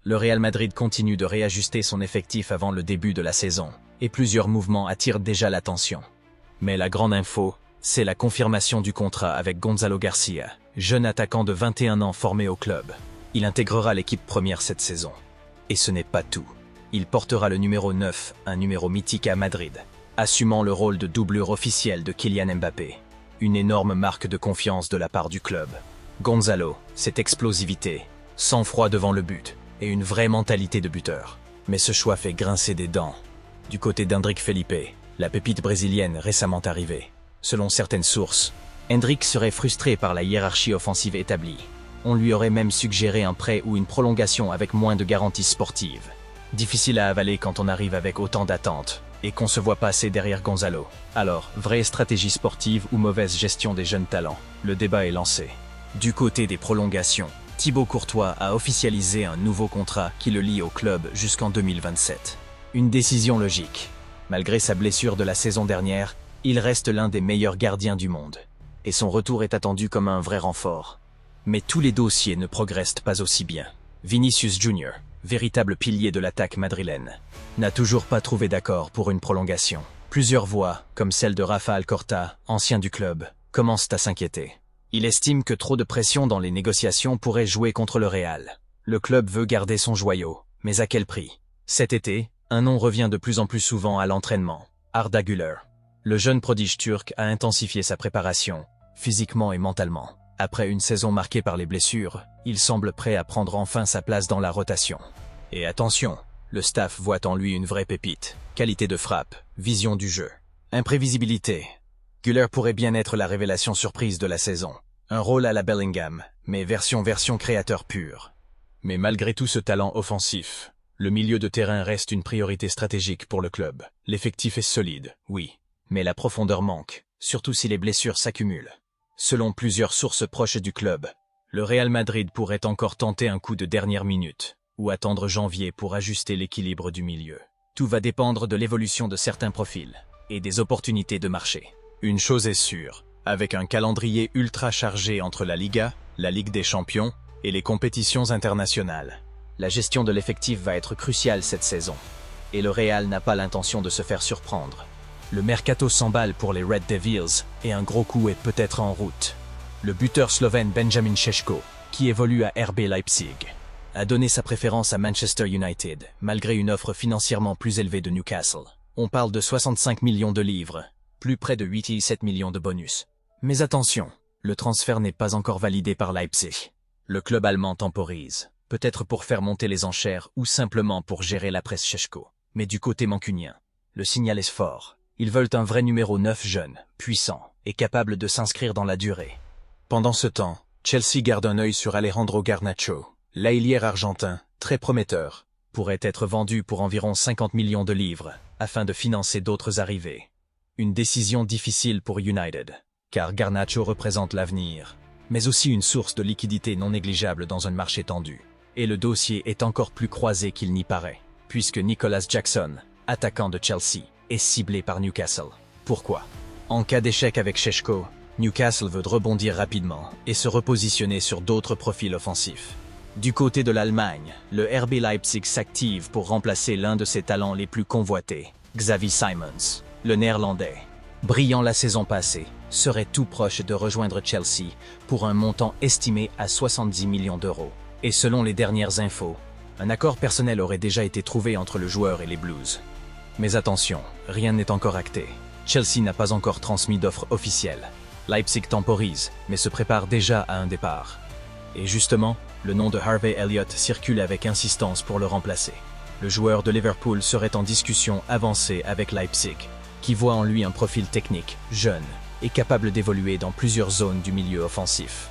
Le Real Madrid continue de réajuster son effectif avant le début de la saison, et plusieurs mouvements attirent déjà l'attention. Mais la grande info, c'est la confirmation du contrat avec Gonzalo Garcia, jeune attaquant de 21 ans formé au club. Il intégrera l'équipe première cette saison. Et ce n'est pas tout. Il portera le numéro 9, un numéro mythique à Madrid, assumant le rôle de doublure officiel de Kylian Mbappé. Une énorme marque de confiance de la part du club. Gonzalo, cette explosivité, sang-froid devant le but, et une vraie mentalité de buteur. Mais ce choix fait grincer des dents. Du côté d'Endrick Felipe, la pépite brésilienne récemment arrivée. Selon certaines sources, Endrick serait frustré par la hiérarchie offensive établie. On lui aurait même suggéré un prêt ou une prolongation avec moins de garanties sportives. Difficile à avaler quand on arrive avec autant d'attentes et qu'on se voit passer derrière Gonzalo. Alors, vraie stratégie sportive ou mauvaise gestion des jeunes talents? Le débat est lancé. Du côté des prolongations, Thibaut Courtois a officialisé un nouveau contrat qui le lie au club jusqu'en 2027. Une décision logique. Malgré sa blessure de la saison dernière, il reste l'un des meilleurs gardiens du monde. Et son retour est attendu comme un vrai renfort. Mais tous les dossiers ne progressent pas aussi bien. Vinicius Junior, véritable pilier de l'attaque madrilène, n'a toujours pas trouvé d'accord pour une prolongation. Plusieurs voix, comme celle de Rafa Alcorta, ancien du club, commencent à s'inquiéter. Il estime que trop de pression dans les négociations pourrait jouer contre le Real. Le club veut garder son joyau, mais à quel prix? Cet été, un nom revient de plus en plus souvent à l'entraînement. Arda Güler. Le jeune prodige turc a intensifié sa préparation, physiquement et mentalement. Après une saison marquée par les blessures, il semble prêt à prendre enfin sa place dans la rotation. Et attention, le staff voit en lui une vraie pépite. Qualité de frappe, vision du jeu, imprévisibilité. Güler pourrait bien être la révélation surprise de la saison. Un rôle à la Bellingham, mais version créateur pur. Mais malgré tout ce talent offensif, le milieu de terrain reste une priorité stratégique pour le club. L'effectif est solide, oui, mais la profondeur manque, surtout si les blessures s'accumulent. Selon plusieurs sources proches du club, le Real Madrid pourrait encore tenter un coup de dernière minute, ou attendre janvier pour ajuster l'équilibre du milieu. Tout va dépendre de l'évolution de certains profils, et des opportunités de marché. Une chose est sûre, avec un calendrier ultra chargé entre la Liga, la Ligue des Champions et les compétitions internationales, la gestion de l'effectif va être cruciale cette saison. Et le Real n'a pas l'intention de se faire surprendre. Le mercato s'emballe pour les Red Devils et un gros coup est peut-être en route. Le buteur slovène Benjamin Šeško, qui évolue à RB Leipzig, a donné sa préférence à Manchester United, malgré une offre financièrement plus élevée de Newcastle. On parle de 65 millions de livres, plus près de 8,7 millions de bonus. Mais attention, le transfert n'est pas encore validé par Leipzig. Le club allemand temporise, peut-être pour faire monter les enchères ou simplement pour gérer la presse Šeško. Mais du côté mancunien, le signal est fort. Ils veulent un vrai numéro 9 jeune, puissant et capable de s'inscrire dans la durée. Pendant ce temps, Chelsea garde un œil sur Alejandro Garnacho. L'ailier argentin, très prometteur, pourrait être vendu pour environ 50 millions de livres, afin de financer d'autres arrivées. Une décision difficile pour United, car Garnacho représente l'avenir, mais aussi une source de liquidité non négligeable dans un marché tendu. Et le dossier est encore plus croisé qu'il n'y paraît, puisque Nicolas Jackson, attaquant de Chelsea, est ciblé par Newcastle. Pourquoi? En cas d'échec avec Šeško, Newcastle veut rebondir rapidement et se repositionner sur d'autres profils offensifs. Du côté de l'Allemagne, le RB Leipzig s'active pour remplacer l'un de ses talents les plus convoités, Xavi Simons, le néerlandais. Brillant la saison passée, serait tout proche de rejoindre Chelsea pour un montant estimé à 70 millions d'euros. Et selon les dernières infos, un accord personnel aurait déjà été trouvé entre le joueur et les Blues. Mais attention, rien n'est encore acté. Chelsea n'a pas encore transmis d'offre officielle. Leipzig temporise, mais se prépare déjà à un départ. Et justement, le nom de Harvey Elliott circule avec insistance pour le remplacer. Le joueur de Liverpool serait en discussion avancée avec Leipzig, qui voit en lui un profil technique, jeune et capable d'évoluer dans plusieurs zones du milieu offensif.